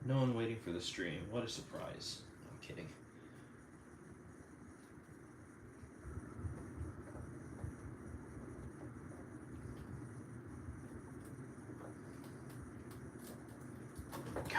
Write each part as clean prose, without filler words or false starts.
No one waiting for the stream. What a surprise. I'm kidding. Go.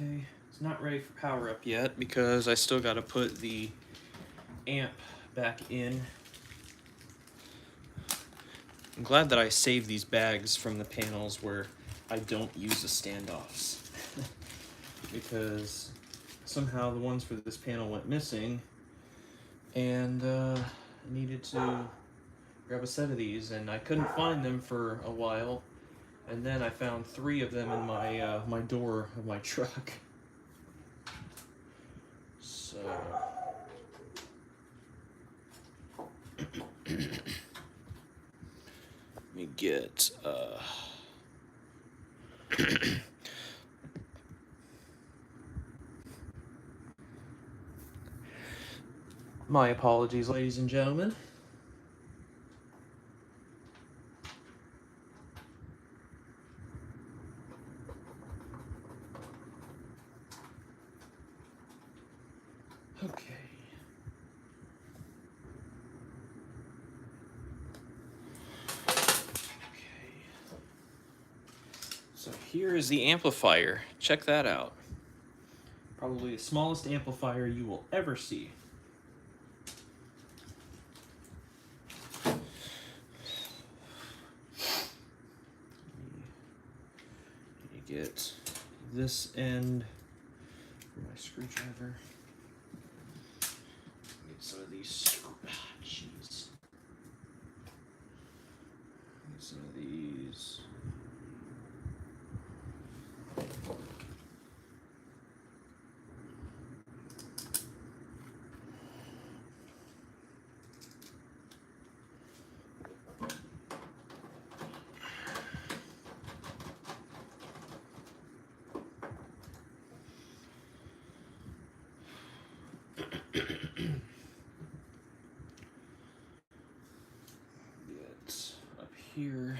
Okay, it's not ready for power up yet because I still got to put the amp back in. I'm glad that I saved these bags from the panels where I don't use the standoffs because somehow the ones for this panel went missing, and I needed to grab a set of these, and I couldn't find them for a while. And then I found 3 of them in my my door of my truck. So let me get my apologies, ladies and gentlemen. Okay. So here is the amplifier. Check that out. Probably the smallest amplifier you will ever see. Let me get this end for my screwdriver. Get some of these. Jeez. Get some of these. Here.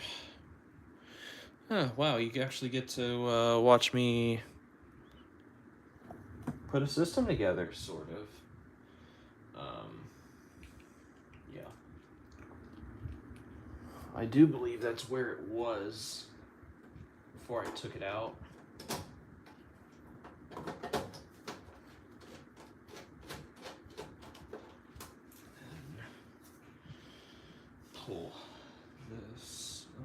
Oh, wow, you actually get to watch me put a system together, sort of. Yeah. I do believe that's where it was before I took it out. And pull this up.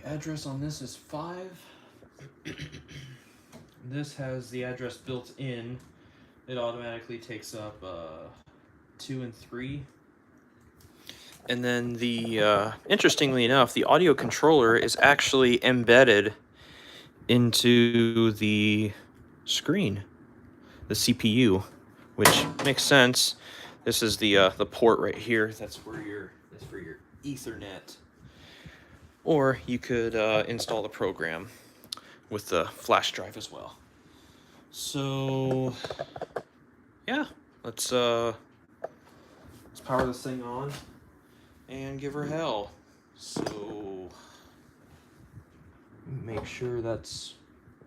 Address on this is 5. This has the address built in. It automatically takes up 2 and 3. And then the interestingly enough, the audio controller is actually embedded into the screen, the CPU, which makes sense. This is the port right here. That's for your Ethernet. Or you could install the program with the flash drive as well. So yeah, let's power this thing on and give her hell. So make sure that's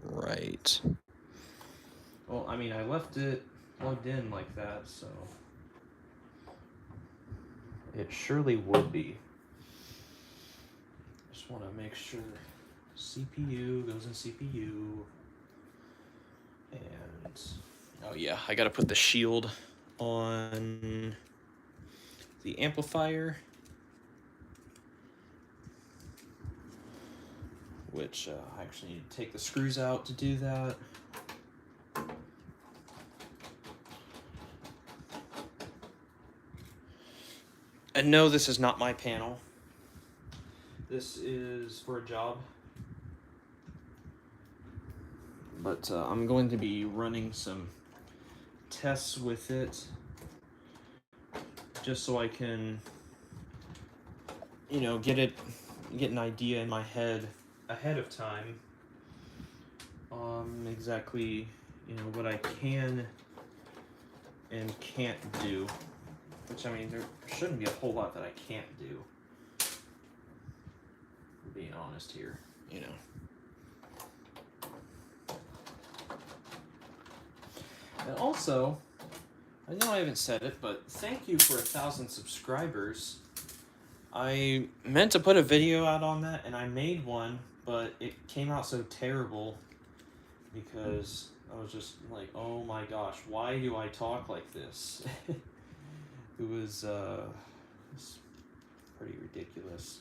right. Well, I mean, I left it plugged in like that, so it surely would be. Just want to make sure CPU goes in CPU. And oh yeah, I gotta put the shield on the amplifier, which I actually need to take the screws out to do that. And no, this is not my panel. This is for a job. But I'm going to be running some tests with it just so I can, you know, get an idea in my head ahead of time exactly, you know, what I can and can't do. Which, I mean, there shouldn't be a whole lot that I can't do. Being honest here, you know. And also, I know I haven't said it, but thank you for 1,000 subscribers. I meant to put a video out on that, and I made one, but it came out so terrible because I was just like, oh my gosh, why do I talk like this? It was pretty ridiculous.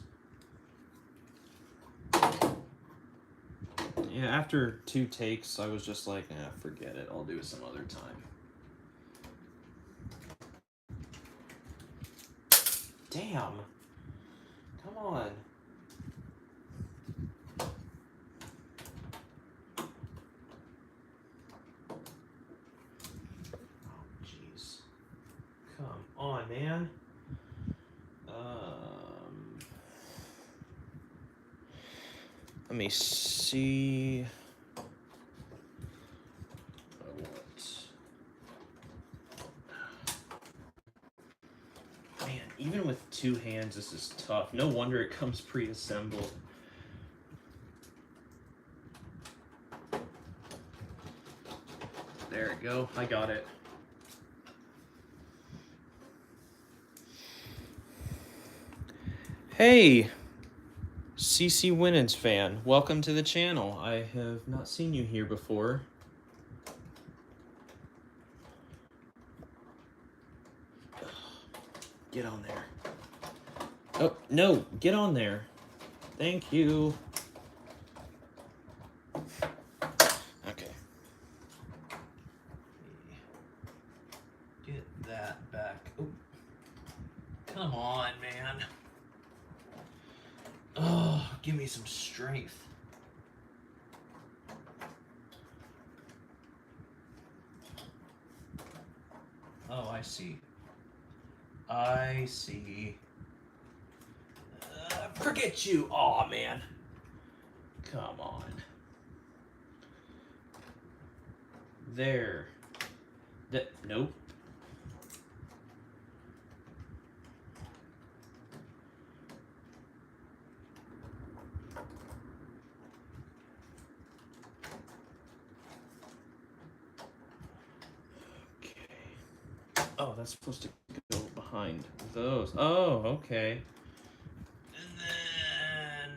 Yeah, after 2 takes, I was just like, nah, forget it. I'll do it some other time. Damn. Come on. Oh, jeez. Come on, man. Let me see. Man, even with 2 hands, this is tough. No wonder it comes pre-assembled. There we go. I got it. Hey, CC Winans fan. Welcome to the channel. I have not seen you here before. Get on there. Oh, no, get on there. Thank you. Okay. Get that back. Oh. Come on, man. Oh, give me some strength. Oh, I see. I see. Forget you. Aw, man. Come on. There. Nope. Oh, that's supposed to go behind those. Oh, okay. And then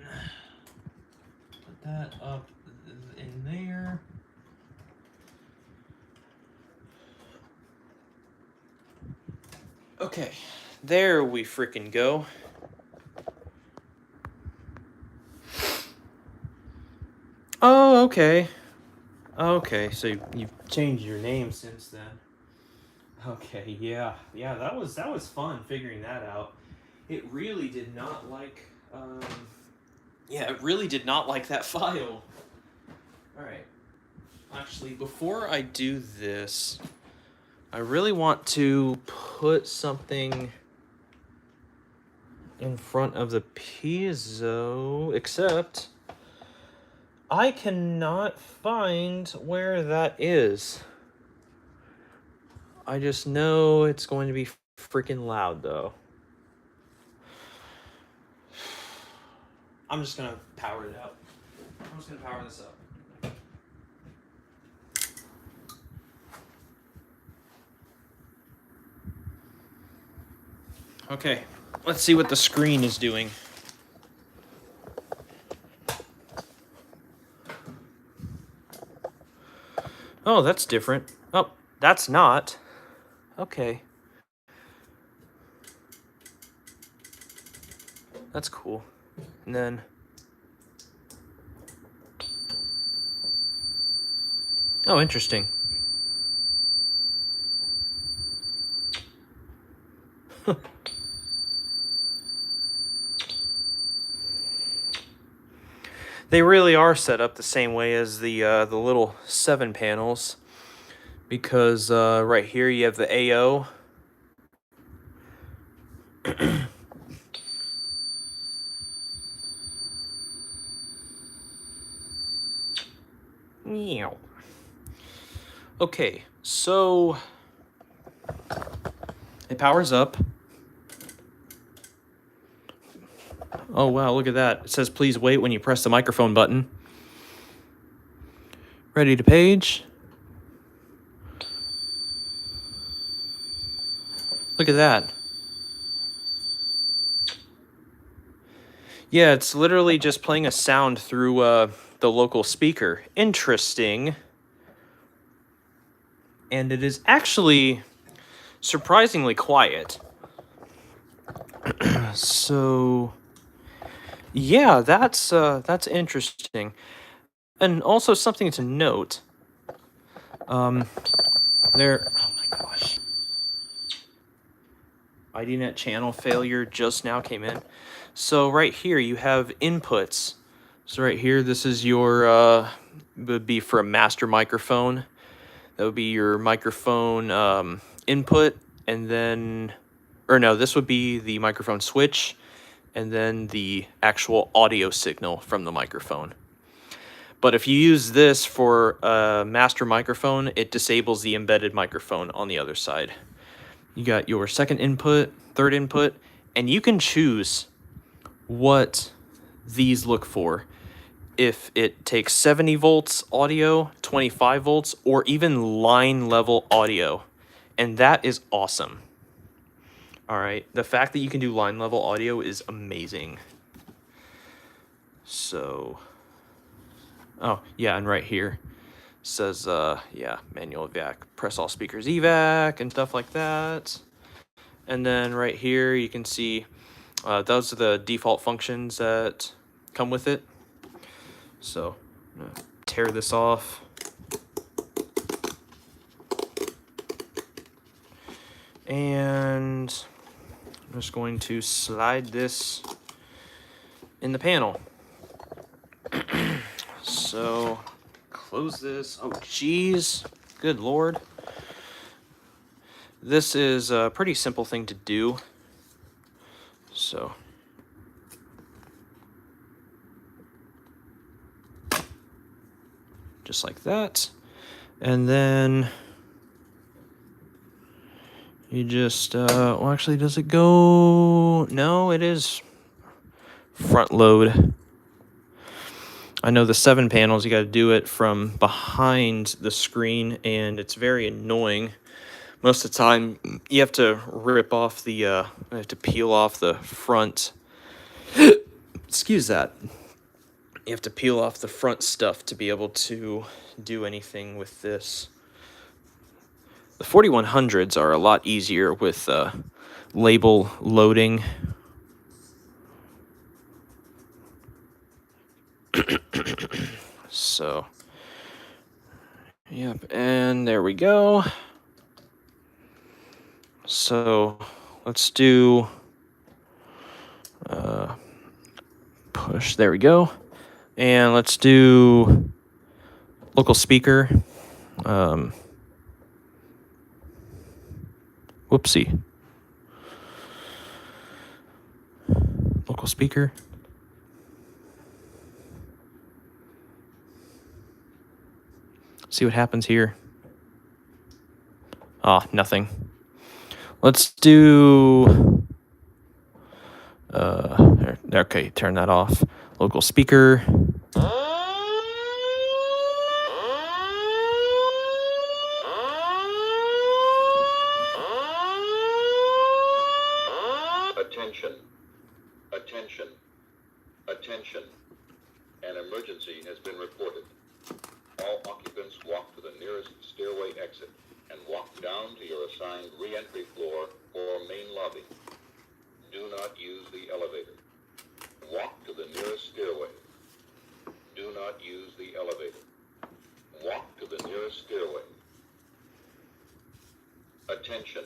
put that up in there. Okay, there we frickin' go. Oh, okay. Okay, so you've changed your name since then. Okay, yeah, that was fun figuring that out. It really did not like, it really did not like that file. All right, actually, before I do this, I really want to put something in front of the piezo, except I cannot find where that is. I just know it's going to be freaking loud, though. I'm just gonna power it out. I'm just going to power this up. Okay, let's see what the screen is doing. Oh, that's different. Oh, that's not. Okay. That's cool. And then... Oh, interesting. They really are set up the same way as the little 7 panels, because right here you have the AO. Okay, so it powers up. Oh wow, look at that. It says please wait when you press the microphone button. Ready to page. Look at that. Yeah, it's literally just playing a sound through the local speaker. Interesting. And it is actually surprisingly quiet. So, yeah, that's interesting. And also something to note. Oh my gosh. IDNet channel failure just now came in. So right here you have inputs. So right here, this is your, would be for a master microphone. That would be your microphone input, and then, or no, this would be the microphone switch, and then the actual audio signal from the microphone. But if you use this for a master microphone, it disables the embedded microphone on the other side. You got your second input, third input, and you can choose what these look for. If it takes 70 volts audio, 25 volts, or even line level audio. And that is awesome. All right, the fact that you can do line level audio is amazing. So, oh yeah, and right here says, yeah, manual evac, press all speakers evac and stuff like that. And then right here you can see those are the default functions that come with it. So, I'm gonna tear this off. And I'm just going to slide this in the panel. So, close this. Oh, geez. Good Lord. This is a pretty simple thing to do. So, just like that. And then you just, well, actually, does it go? No, it is front load. I know the 7 panels, you got to do it from behind the screen, and it's very annoying. Most of the time, you have to rip off the, you have to peel off the front. Excuse that. You have to peel off the front stuff to be able to do anything with this. The 4100s are a lot easier with label loading. So, yep, and there we go. So, let's do push. There we go. And let's do local speaker. Whoopsie. Local speaker. See what happens here. Ah, nothing. Let's do... okay, turn that off. Local speaker. Attention. Attention. Attention. An emergency has been reported. All occupants walk to the nearest stairway exit and walk down to your assigned re-entry floor or main lobby. Do not use the elevator. Walk to the nearest stairway. Do not use the elevator. Walk to the nearest stairway. Attention.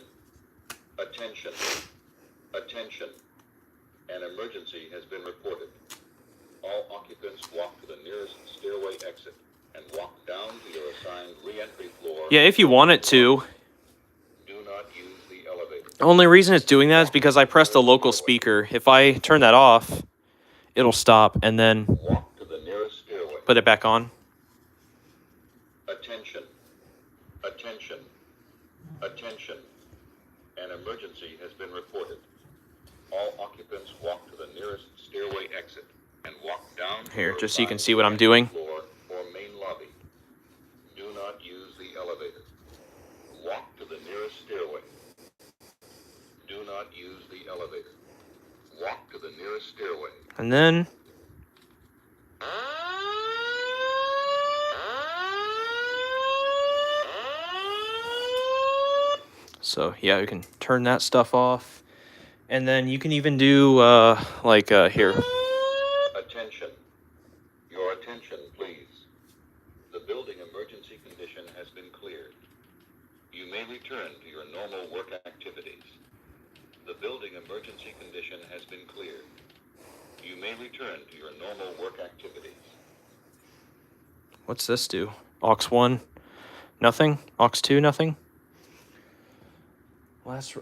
Attention. Attention. An emergency has been reported. All occupants walk to the nearest stairway exit and walk down to your assigned re-entry floor. Yeah, if you want it to. Do not use the elevator. The only reason it's doing that is because I pressed the local speaker. If I turn that off, it'll stop and then Walk to the nearest stairway. put it back on. Attention. Attention. Attention. An emergency has been reported. All occupants walk to the nearest stairway exit and walk down Here, to just so you can see what I'm doing. floor or main lobby. Do not use the elevator. Walk to the nearest stairway. Do not use the elevator. Walk to the nearest stairway. And then so yeah, you can turn that stuff off. And then you can even do here. Attention. Your attention, please. The building emergency condition has been cleared. You may return to your normal work activities. The building emergency condition has been cleared. You may return to your normal work activities. What's this do? Aux 1, nothing. Aux 2, nothing.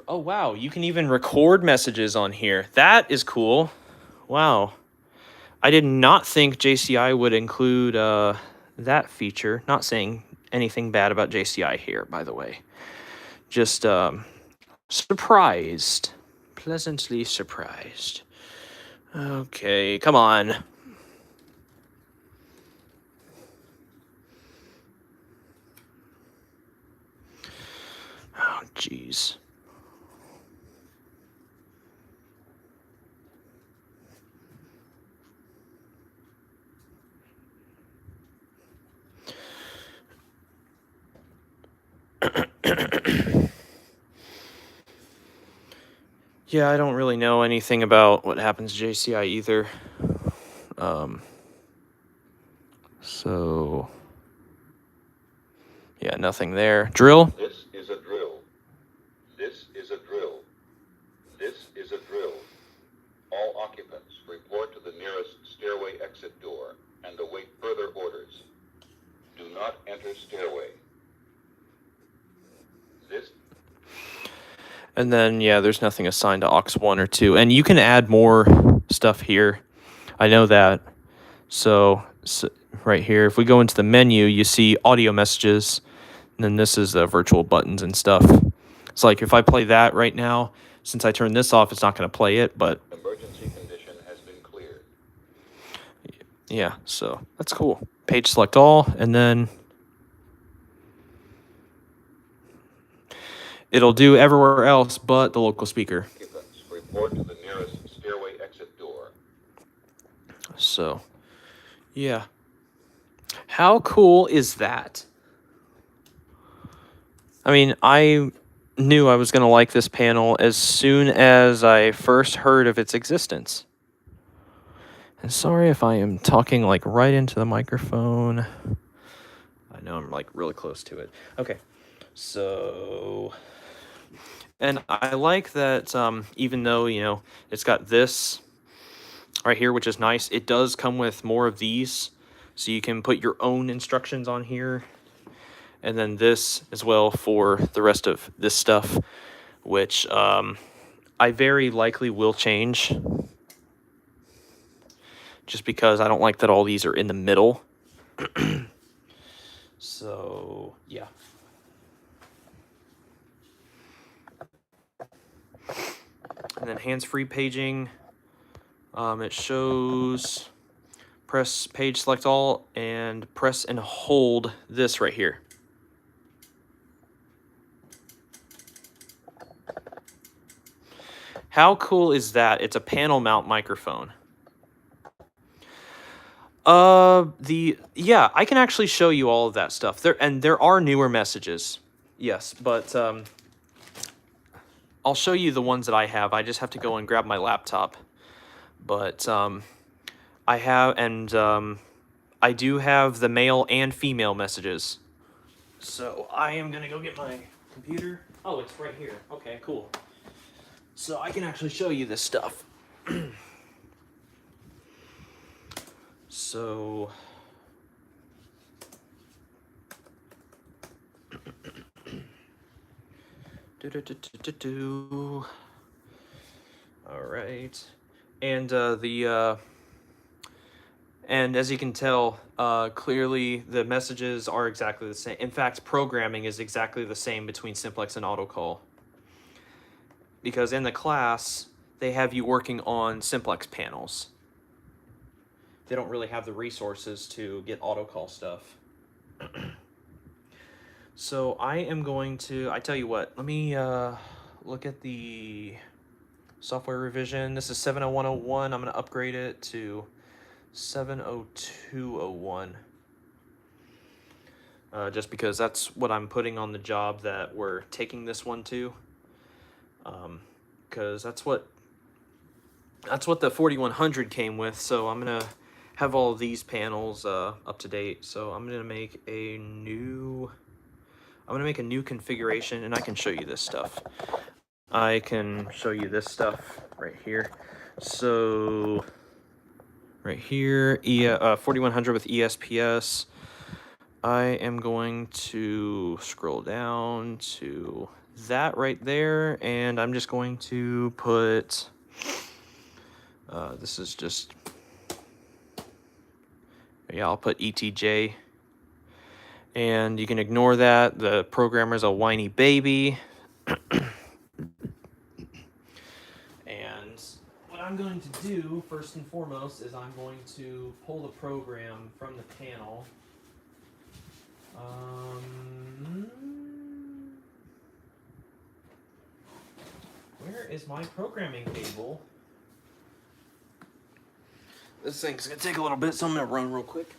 Oh, wow. You can even record messages on here. That is cool. Wow. I did not think JCI would include that feature. Not saying anything bad about JCI here, by the way. Just surprised. Pleasantly surprised. Okay, come on. Oh, jeez. Yeah, I don't really know anything about what happens to JCI either. So, yeah, nothing there. Drill? This is a drill. This is a drill. This is a drill. All occupants report to the nearest stairway exit door and await further orders. Do not enter stairway. This. And then, yeah, there's nothing assigned to aux 1 or 2. And you can add more stuff here. I know that. So right here, if we go into the menu, you see audio messages. And then this is the virtual buttons and stuff. It's like if I play that right now, since I turned this off, it's not going to play it. But Emergency condition has been cleared. Yeah, so that's cool. Page select all, and then it'll do everywhere else but the local speaker. Occupants report to the nearest stairway exit door. So, yeah. How cool is that? I mean, I knew I was going to like this panel as soon as I first heard of its existence. And sorry if I am talking like right into the microphone. I know I'm like really close to it. Okay, so... And I like that even though, you know, it's got this right here, which is nice, it does come with more of these. So you can put your own instructions on here. And then this as well for the rest of this stuff, which I very likely will change. Just because I don't like that all these are in the middle. So, yeah. And then hands-free paging, it shows press page select all and press and hold this right here. How cool is that? It's a panel mount microphone. Yeah, I can actually show you all of that stuff. There are newer messages. Yes, but I'll show you the ones that I have. I just have to go and grab my laptop. But I have, and I do have the male and female messages. So I am gonna go get my computer. Oh, it's right here. Okay, cool. So I can actually show you this stuff. So all right, and and as you can tell, clearly the messages are exactly the same. In fact, programming is exactly the same between Simplex and Autocall. Because in the class, they have you working on Simplex panels. They don't really have the resources to get Autocall stuff. So I am going to, I tell you what, let me look at the software revision. This is 70101. I'm going to upgrade it to 70201. Just because that's what I'm putting on the job that we're taking this one to. Because that's what the 4100 came with. So I'm gonna have all of these panels up to date. So I'm gonna make a new configuration, and I can show you this stuff. I can show you this stuff right here. So right here, 4100 with ESPS. I am going to scroll down to that right there, and I'm just going to put, this is just, yeah, I'll put ETJ, and you can ignore that. The programmer's a whiny baby. And what I'm going to do, first and foremost, is I'm going to pull the program from the panel. Where is my programming cable? This thing's gonna take a little bit, so I'm gonna run real quick.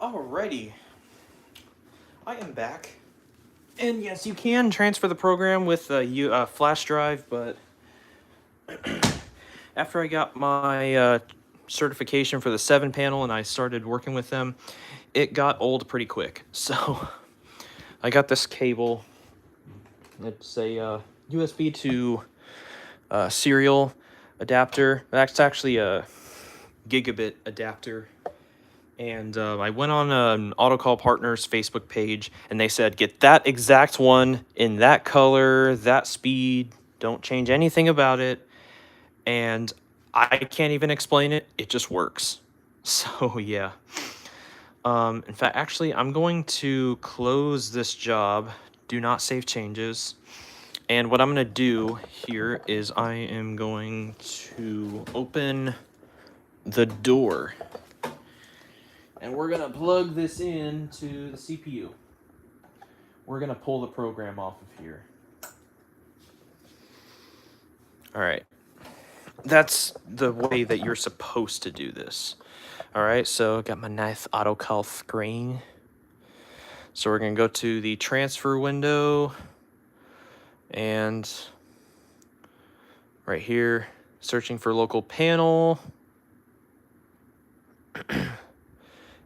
Alrighty, I am back. And yes, you can transfer the program with a flash drive, but after I got my certification for the 7 panel and I started working with them, it got old pretty quick. So I got this cable. It's a USB to serial adapter. That's actually a gigabit adapter. And I went on an Autocall Partners Facebook page, and they said, get that exact one in that color, that speed, don't change anything about it. And I can't even explain it, it just works. So yeah. In fact, actually, I'm going to close this job, do not save changes. And what I'm going to do here is I am going to open the door. And we're going to plug this into the CPU. We're going to pull the program off of here. All right. That's the way that you're supposed to do this. All right, so got my nice Autocall screen. So we're going to go to the transfer window. And right here, searching for local panel.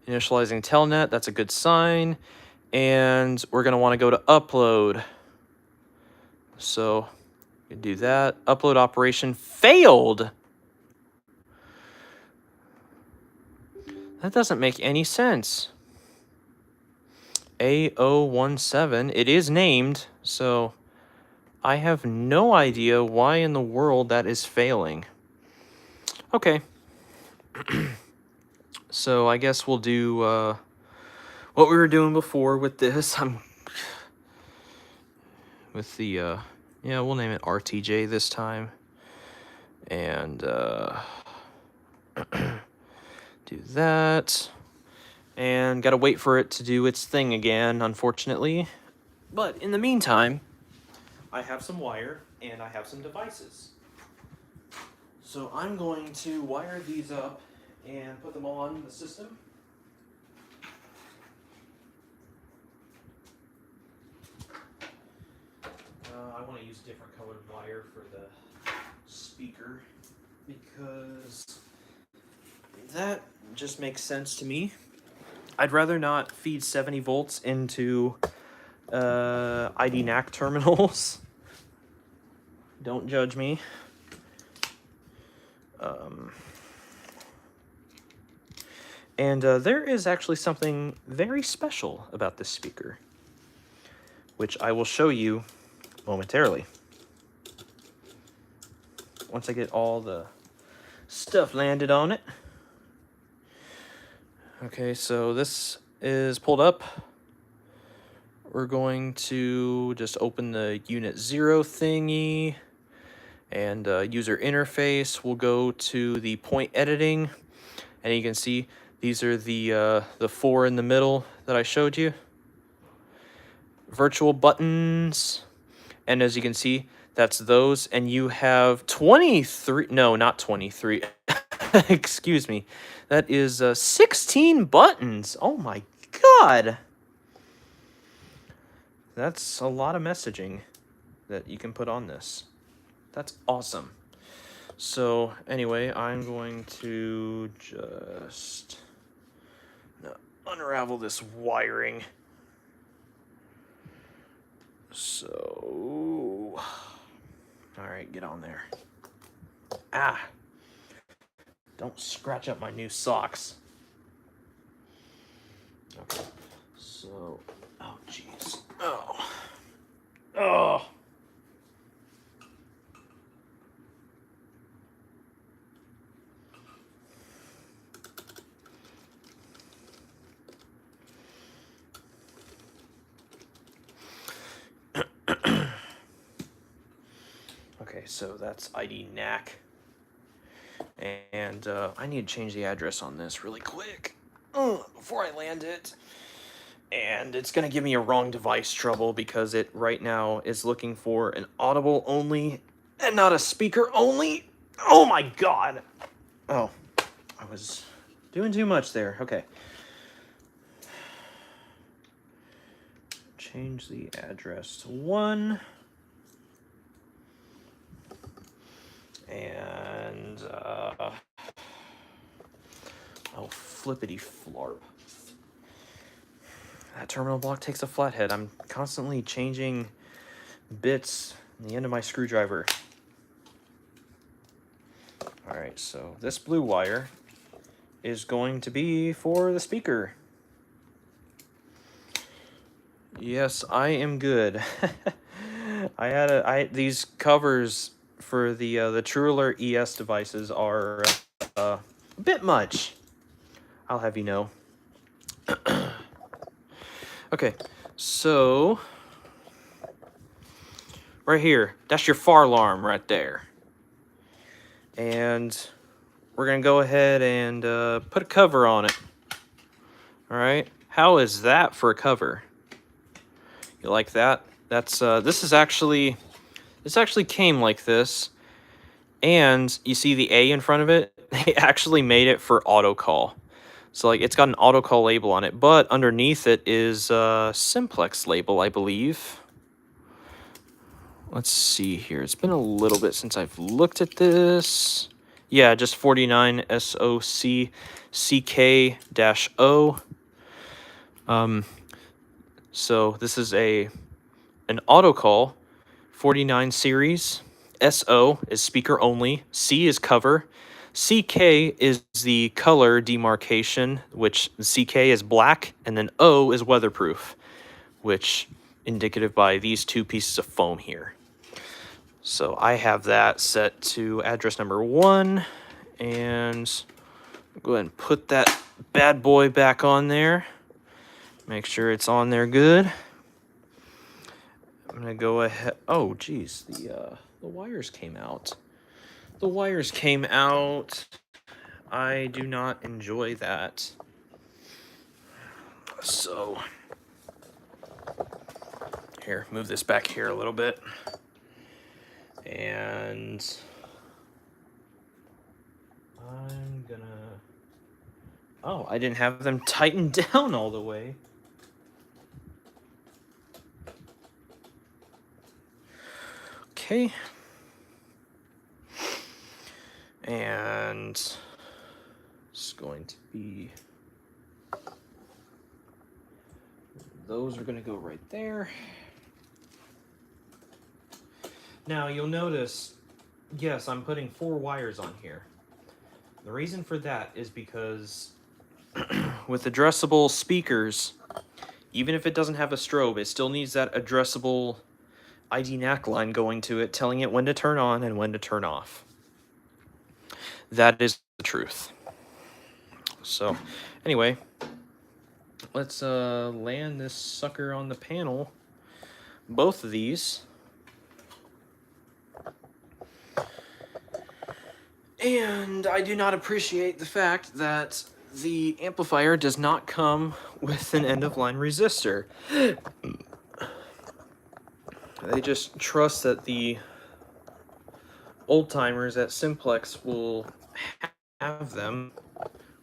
Initializing telnet, that's a good sign. And we're going to want to go to upload. So you do that. Upload operation failed. That doesn't make any sense. A017, it is named, so I have no idea why in the world that is failing. Okay. So I guess we'll do what we were doing before with this. With the, yeah, we'll name it RTJ this time. And do that. And gotta wait for it to do its thing again, unfortunately. But in the meantime, I have some wire and I have some devices. So I'm going to wire these up and put them on the system. I want to use different colored wire for the speaker because that just makes sense to me. I'd rather not feed 70 volts into ID NAC terminals. Don't judge me. And there is actually something very special about this speaker, which I will show you momentarily. Once I get all the stuff landed on it. Okay, so this is pulled up. We're going to just open the Unit 0 thingy and user interface. We'll go to the point editing, and you can see these are the 4 in the middle that I showed you. Virtual buttons, and as you can see, that's those, and you have 23, no, not 23, excuse me, that is 16 buttons. Oh my god! That's a lot of messaging that you can put on this. That's awesome. So anyway, I'm going to just unravel this wiring. So, all right, get on there. Ah, don't scratch up my new socks. Okay, so, oh jeez, oh. Okay, so that's ID NAC. And I need to change the address on this really quick before I land it. And it's going to give me a wrong device trouble because it right now is looking for an audible only and not a speaker only. Oh my god. Oh, I was doing too much there. Okay. Change the address to 1. And, oh, flippity flarp. That terminal block takes a flathead. I'm constantly changing bits in the end of my screwdriver. Alright, so this blue wire is going to be for the speaker. Yes, I am good. I had these covers for the True Alert ES devices are a bit much, I'll have you know. Okay, so right here, that's your fire alarm right there. And we're going to go ahead and put a cover on it. All right. How is that for a cover? You like that? That's this actually came like this. And you see the A in front of it? They actually made it for Autocall. So like it's got an Autocall label on it, but underneath it is a Simplex label, I believe. Let's see here. It's been a little bit since I've looked at this. Yeah, just 49 SOC CK-O. So this is an Autocall 49 series. SO is speaker only. C is cover. CK is the color demarcation, which CK is black, and then O is weatherproof, which indicative by these two pieces of foam here. So I have that set to address number 1, and go ahead and put that bad boy back on there. Make sure it's on there good. I'm gonna go ahead. Oh, geez, the wires came out. The wires came out. I do not enjoy that. So, here, move this back here a little bit. And I'm gonna... Oh, I didn't have them tightened down all the way. Okay. And it's going to be... Those are going to go right there. Now, you'll notice, yes, I'm putting 4 wires on here. The reason for that is because with addressable speakers, even if it doesn't have a strobe, it still needs that addressable ID NAC line going to it, telling it when to turn on and when to turn off. That is the truth. So, anyway, let's land this sucker on the panel. Both of these. And I do not appreciate the fact that the amplifier does not come with an end-of-line resistor. They just trust that the old-timers at Simplex will have them,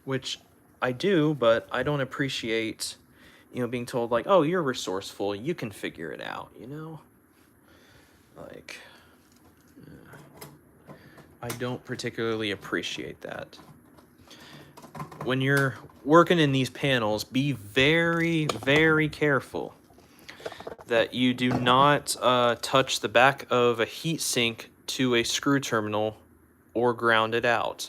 which I do, but I don't appreciate, being told, like, oh, you're resourceful, you can figure it out, Like, I don't particularly appreciate that. When you're working in these panels, be very, very careful that you do not touch the back of a heatsink to a screw terminal or ground it out.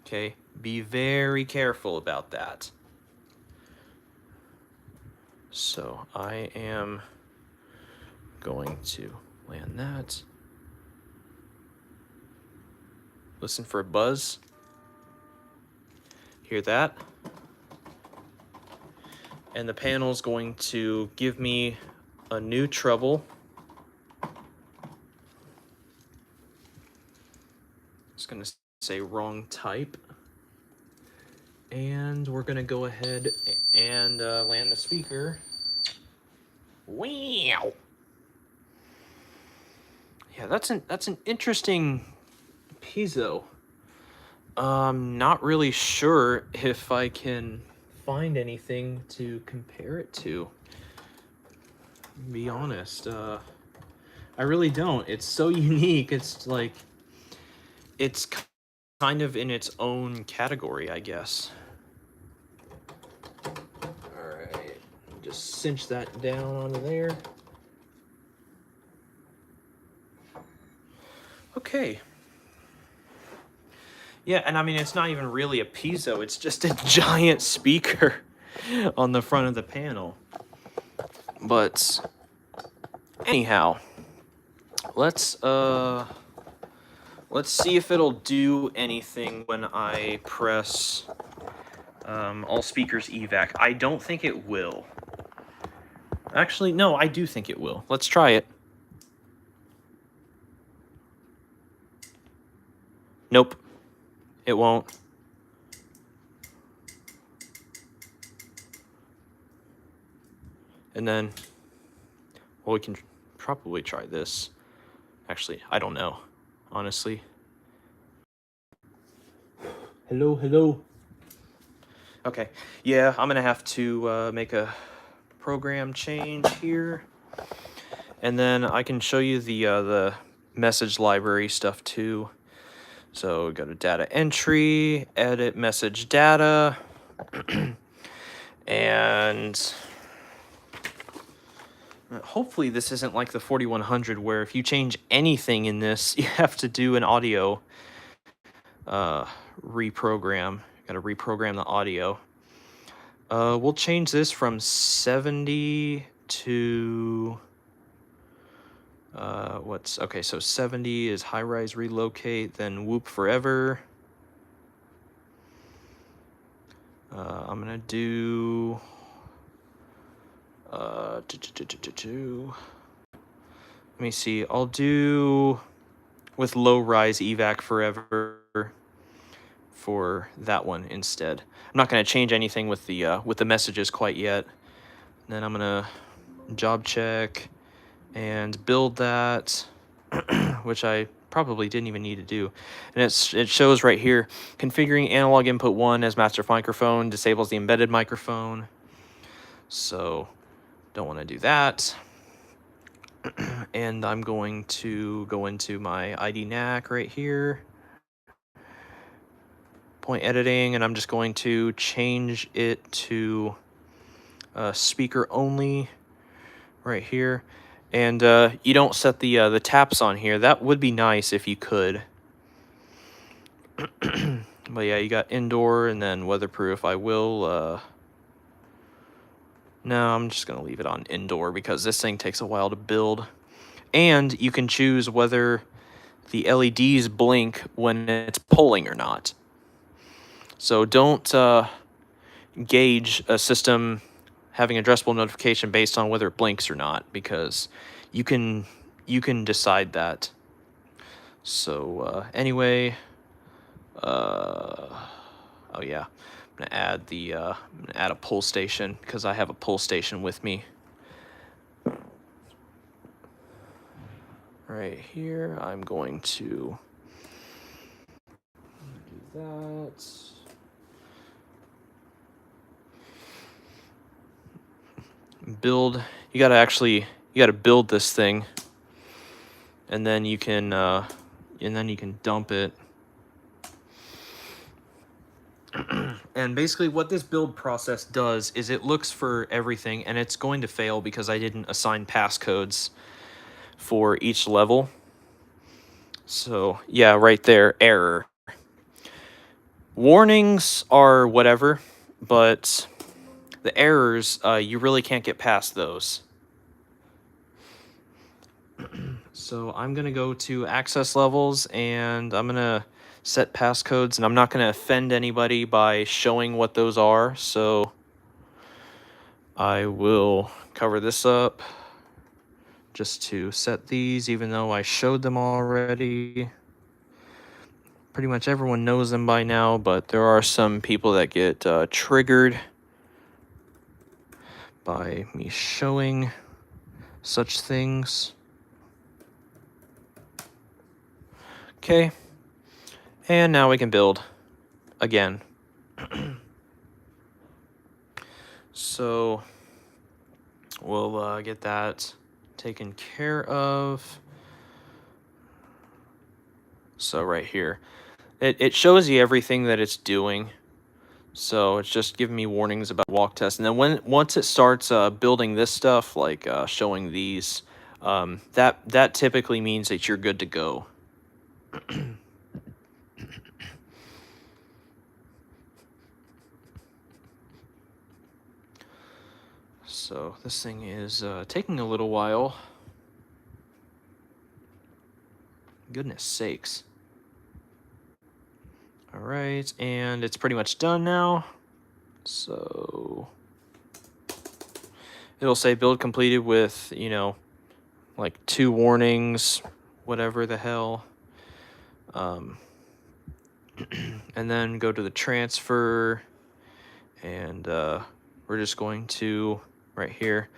Okay, be very careful about that. So I am going to land that. Listen for a buzz. Hear that? And the panel's going to give me a new treble. It's going to say wrong type. And we're going to go ahead and land the speaker. Wow! Yeah, that's an interesting piezo. Not really sure if I can find anything to compare it to. Be honest, I really don't. It's so unique. It's like, it's kind of in its own category, I guess. All right, just cinch that down onto there. Okay. Yeah, and I mean, it's not even really a piezo, it's just a giant speaker on the front of the panel. But anyhow, let's see if it'll do anything when I press all speakers evac. I don't think it will. Actually, no, I do think it will. Let's try it. Nope. It won't. And then, well, we can probably try this. Actually, I don't know, honestly. Hello, hello. Okay, yeah, I'm gonna have to make a program change here, and then I can show you the message library stuff too. So go to data entry, edit message data, and hopefully this isn't like the 4100 where if you change anything in this, you have to do an audio reprogram. Got to reprogram the audio. We'll change this from 70 to okay, so 70 is high rise relocate, then whoop forever. I'm gonna do let me see, I'll do with low rise evac forever for that one instead. I'm not going to change anything with the messages quite yet. And then I'm going to job check and build that, which I probably didn't even need to do. And it shows right here, configuring analog input 1 as master microphone disables the embedded microphone. So don't want to do that. And I'm going to go into my ID NAC right here, point editing, and I'm just going to change it to speaker only right here. And you don't set the taps on here. That would be nice if you could. But yeah, you got indoor and then weatherproof. I will no, I'm just gonna leave it on indoor because this thing takes a while to build. And you can choose whether the LEDs blink when it's polling or not. So don't gauge a system having addressable notification based on whether it blinks or not, because you can decide that. So anyway, oh yeah, I'm gonna add a pull station because I have a pull station with me. Right here, I'm going to do that. Build. You gotta build this thing, and then you can dump it. And basically, what this build process does is it looks for everything, and it's going to fail because I didn't assign passcodes for each level. So yeah, right there, error. Warnings are whatever, but the errors, you really can't get past those. So I'm gonna go to access levels and I'm gonna set passcodes, and I'm not gonna offend anybody by showing what those are. So I will cover this up just to set these, even though I showed them already. Pretty much everyone knows them by now, but there are some people that get triggered by me showing such things. Okay, and now we can build again. So we'll get that taken care of. So right here, it shows you everything that it's doing. So it's just giving me warnings about walk test. And then once it starts building this stuff, like showing these, that typically means that you're good to go. So this thing is taking a little while. Goodness sakes. All right, and it's pretty much done now. So it'll say build completed with, you know, like 2 warnings, whatever the hell. and then go to the transfer, and we're just going to, right here,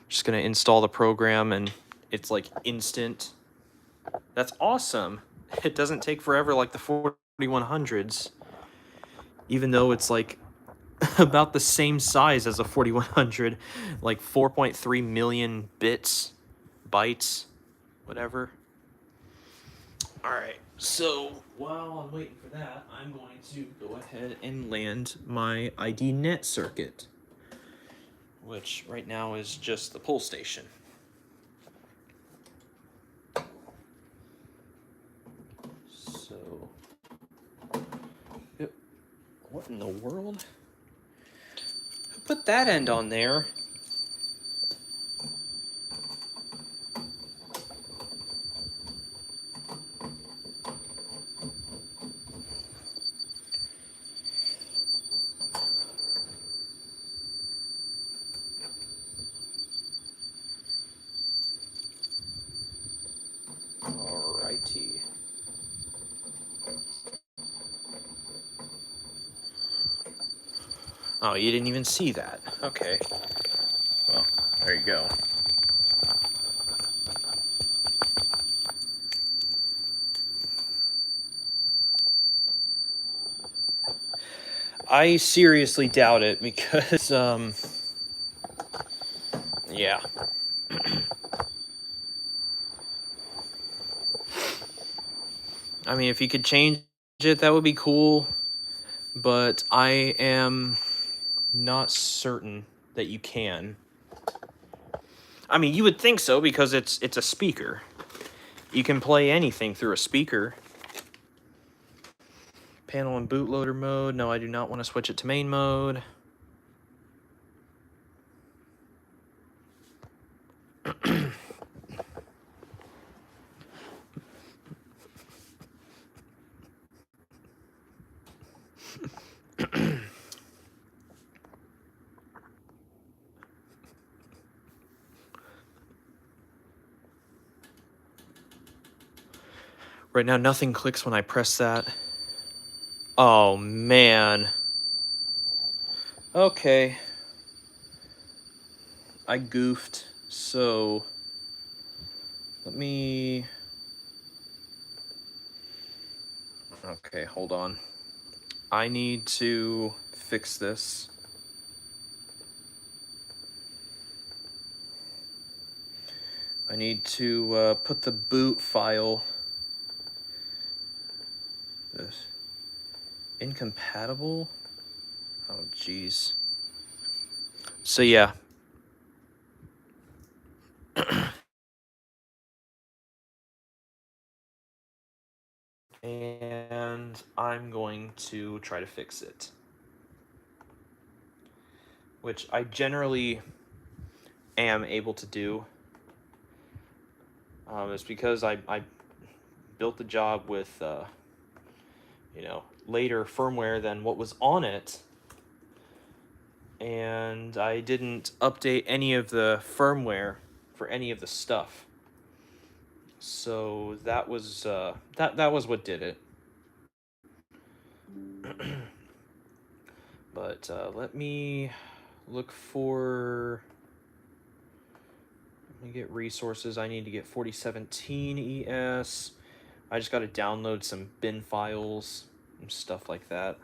just going to install the program, and it's like instant. That's awesome. It doesn't take forever like the 4100s, even though it's like about the same size as a 4100, like 4.3 million bytes, whatever. All right, so while I'm waiting for that, I'm going to go ahead and land my ID net circuit, which right now is just the pull station. So, yep. What in the world? Who put that end on there? Alrighty. Oh, you didn't even see that. Okay. Well, there you go. I seriously doubt it because, yeah. I mean, if you could change it, that would be cool, but I am not certain that you can. I mean, you would think so because it's a speaker. You can play anything through a speaker. Panel and bootloader mode. No, I do not want to switch it to main mode. Right now, nothing clicks when I press that. Oh, man. Okay. I goofed, so let me... Okay, hold on. I need to fix this. I need to put the boot file... This. Incompatible? Oh, jeez. So, yeah. And I'm going to try to fix it. Which I generally am able to do. It's because I built the job with, later firmware than what was on it. And I didn't update any of the firmware for any of the stuff. So that was that was what did it. But let me look for... Let me get resources. I need to get 4017 ES. I just got to download some bin files and stuff like that.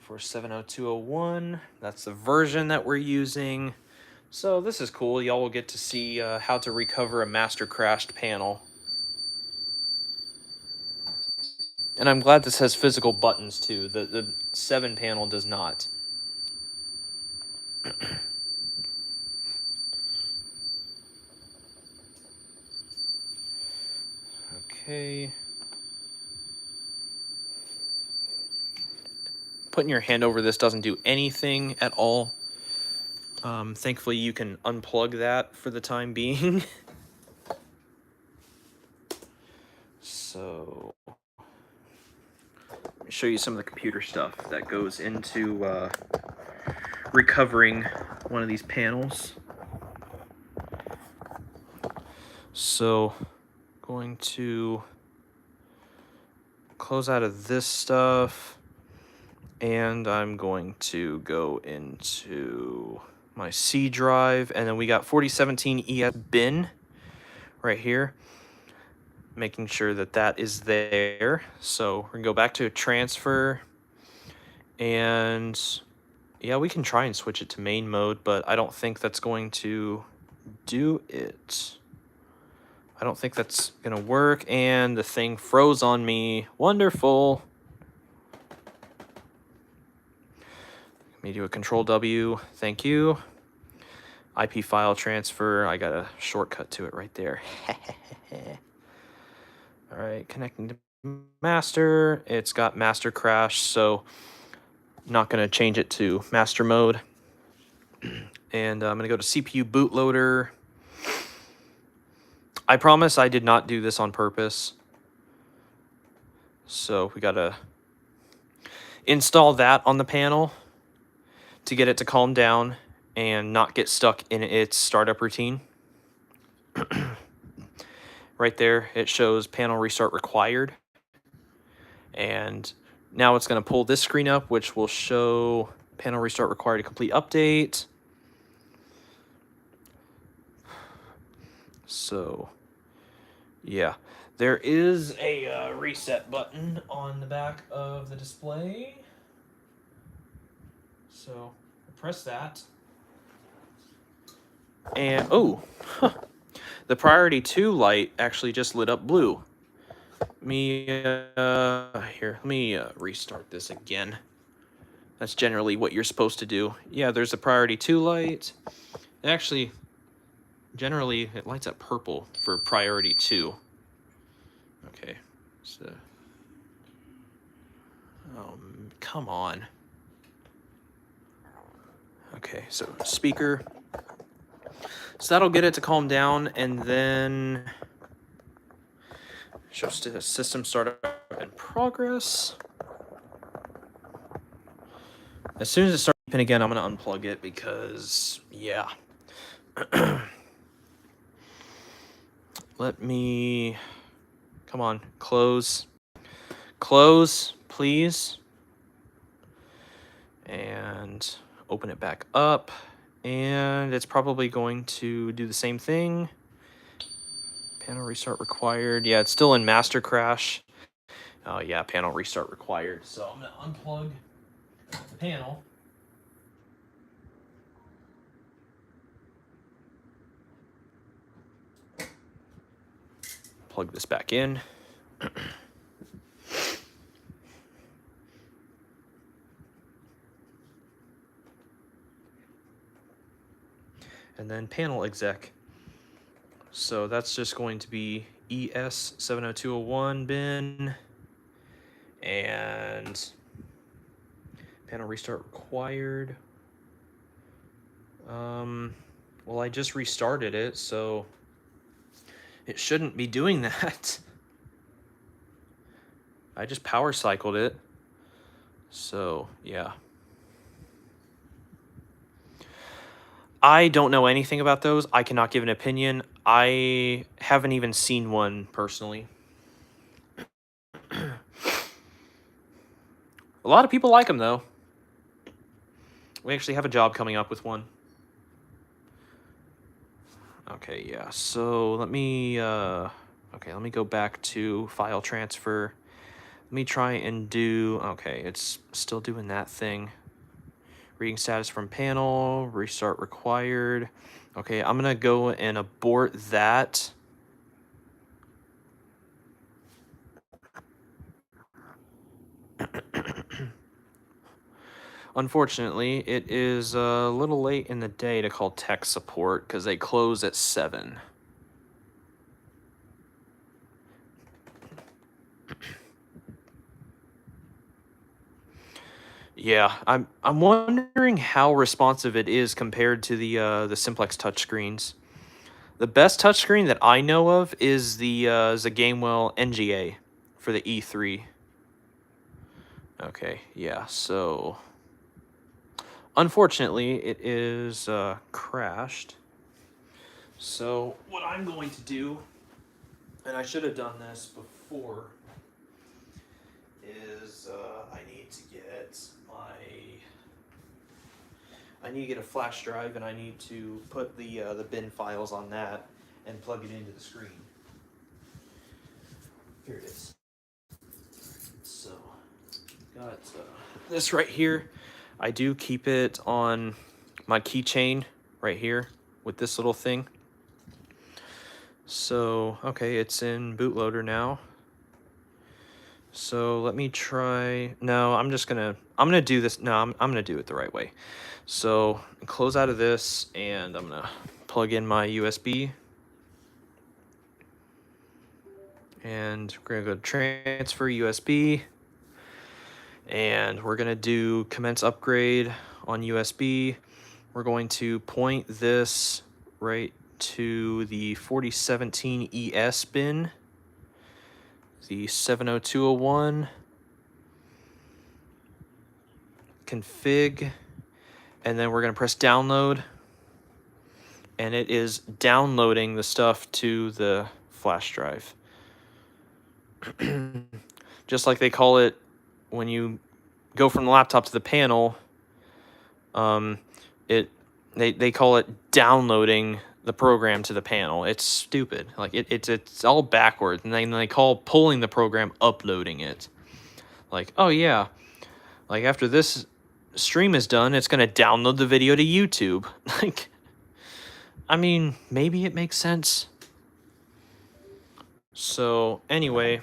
For 70201, that's the version that we're using. So this is cool. Y'all will get to see how to recover a master crashed panel. And I'm glad this has physical buttons too. The 7 panel does not. Okay. Putting your hand over this doesn't do anything at all. Thankfully, you can unplug that for the time being. So, let me show you some of the computer stuff that goes into recovering one of these panels. So, going to close out of this stuff. And I'm going to go into my C drive. And then we got 4017 ES bin right here. Making sure that that is there. So we're going to go back to transfer. And yeah, we can try and switch it to main mode, but I don't think that's going to do it. I don't think that's going to work. And the thing froze on me. Wonderful. Let me do a control W. Thank you. IP file transfer. I got a shortcut to it right there. All right, connecting to master. It's got master crash, so not going to change it to master mode. And I'm going to go to CPU bootloader. I promise I did not do this on purpose. So we got to install that on the panel to get it to calm down and not get stuck in its startup routine. Right there, it shows panel restart required. And now it's going to pull this screen up, which will show panel restart required to complete update. So, yeah. There is a reset button on the back of the display. So, press that. And, oh, the priority 2 light actually just lit up blue. Let me restart this again. That's generally what you're supposed to do. Yeah, there's a priority 2 light. It actually, generally, it lights up purple for priority 2. Okay, so, come on. Okay, so speaker. So that'll get it to calm down, and then show system startup in progress. As soon as it starts beeping again, I'm going to unplug it because, yeah. Let me, come on, close. Close, please. And open it back up. And it's probably going to do the same thing. Panel restart required. Yeah, it's still in master crash. Oh, yeah, panel restart required. So I'm going to unplug the panel. Plug this back in. And then panel exec. So that's just going to be ES70201 bin. And panel restart required. Well, I just restarted it, so it shouldn't be doing that. I just power cycled it. So, yeah. I don't know anything about those. I cannot give an opinion. I haven't even seen one personally. A lot of people like them, though. We actually have a job coming up with one. Okay, yeah. So let me let me go back to file transfer. Let me try and do, okay, it's still doing that thing. Reading status from panel, restart required. Okay, I'm gonna go and abort that. Unfortunately, it is a little late in the day to call tech support because they close at 7. Yeah, I'm wondering how responsive it is compared to the Simplex touchscreens. The best touchscreen that I know of is the Gamewell NGA for the E3. Okay, yeah, so unfortunately it is crashed. So what I'm going to do, and I should have done this before, is I need to get a flash drive, and I need to put the bin files on that and plug it into the screen. Here it is. So, got this right here. I do keep it on my keychain right here with this little thing. So, okay, it's in bootloader now. So let me try. No, I'm gonna do this. No, I'm gonna do it the right way. So close out of this, and I'm gonna plug in my USB. And we're gonna go to transfer USB. And we're gonna do commence upgrade on USB. We're going to point this right to the 4017 ES bin, the 70201, config, and then we're going to press download, and it is downloading the stuff to the flash drive. Just like they call it when you go from the laptop to the panel, they call it downloading the program to the panel. It's stupid. Like it's all backwards, and then they call pulling the program uploading it. Like, oh yeah, like after this stream is done, it's gonna download the video to YouTube. Like, I mean, maybe it makes sense. So anyway,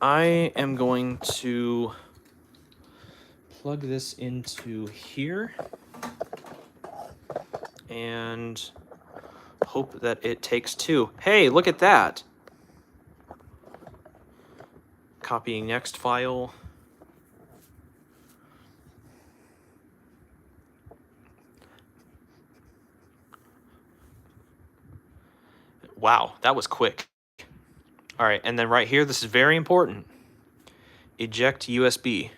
I am going to plug this into here and hope that it takes two. Hey, look at that. Copying next file. Wow, that was quick. All right, and then right here, this is very important. Eject USB.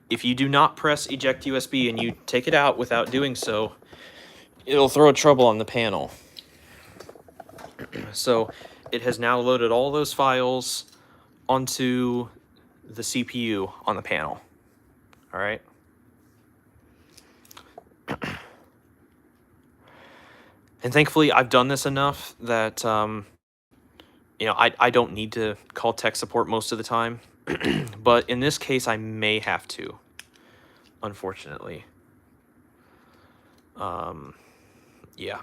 If you do not press eject USB and you take it out without doing so, it'll throw trouble on the panel. So it has now loaded all those files onto the CPU on the panel. All right. And thankfully, I've done this enough that, I don't need to call tech support most of the time. But in this case, I may have to, unfortunately. Yeah.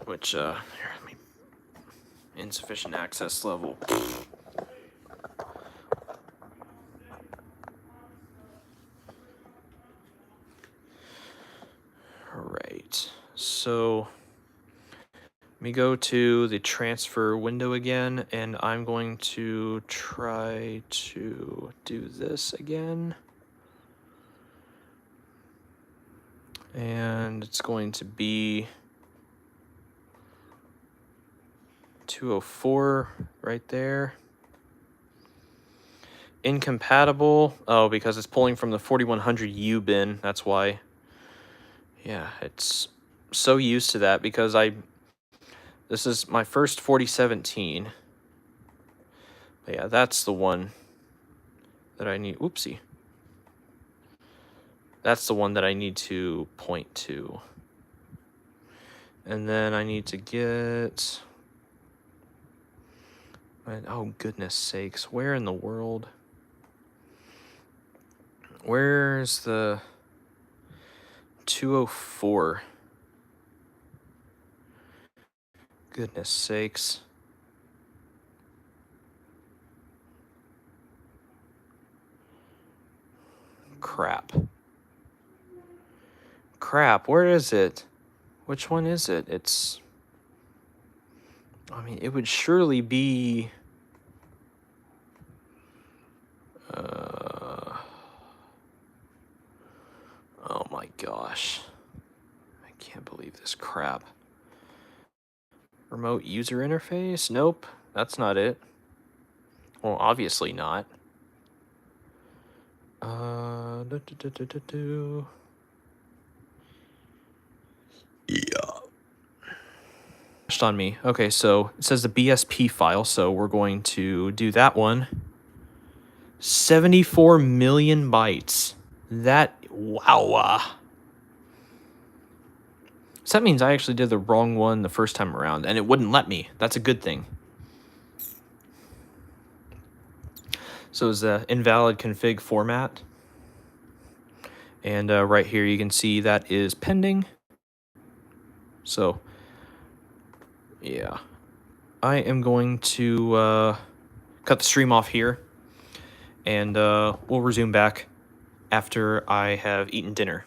Which, here, let me, insufficient access level. All right, so let me go to the transfer window again, and I'm going to try to do this again. And it's going to be 204 right there. Incompatible. Oh, because it's pulling from the 4100U bin. That's why. Yeah, it's so used to that because this is my first 4017. But yeah, that's the one that I need. Oopsie. That's the one that I need to point to. And then I need to get... Oh, goodness sakes. Where in the world? Where's the 204? Goodness sakes. Crap, where is it? Which one is it? It's... I mean, it would surely be... Oh my gosh. I can't believe this crap. Remote user interface? Nope, that's not it. Well, obviously not. crashed on me. Okay, so it says the BSP file, so we're going to do that one. 74 million bytes. Wow. So that means I actually did the wrong one the first time around, and it wouldn't let me. That's a good thing. So it's the invalid config format. And right here you can see that is pending. So, yeah. I am going to cut the stream off here. And we'll resume back after I have eaten dinner.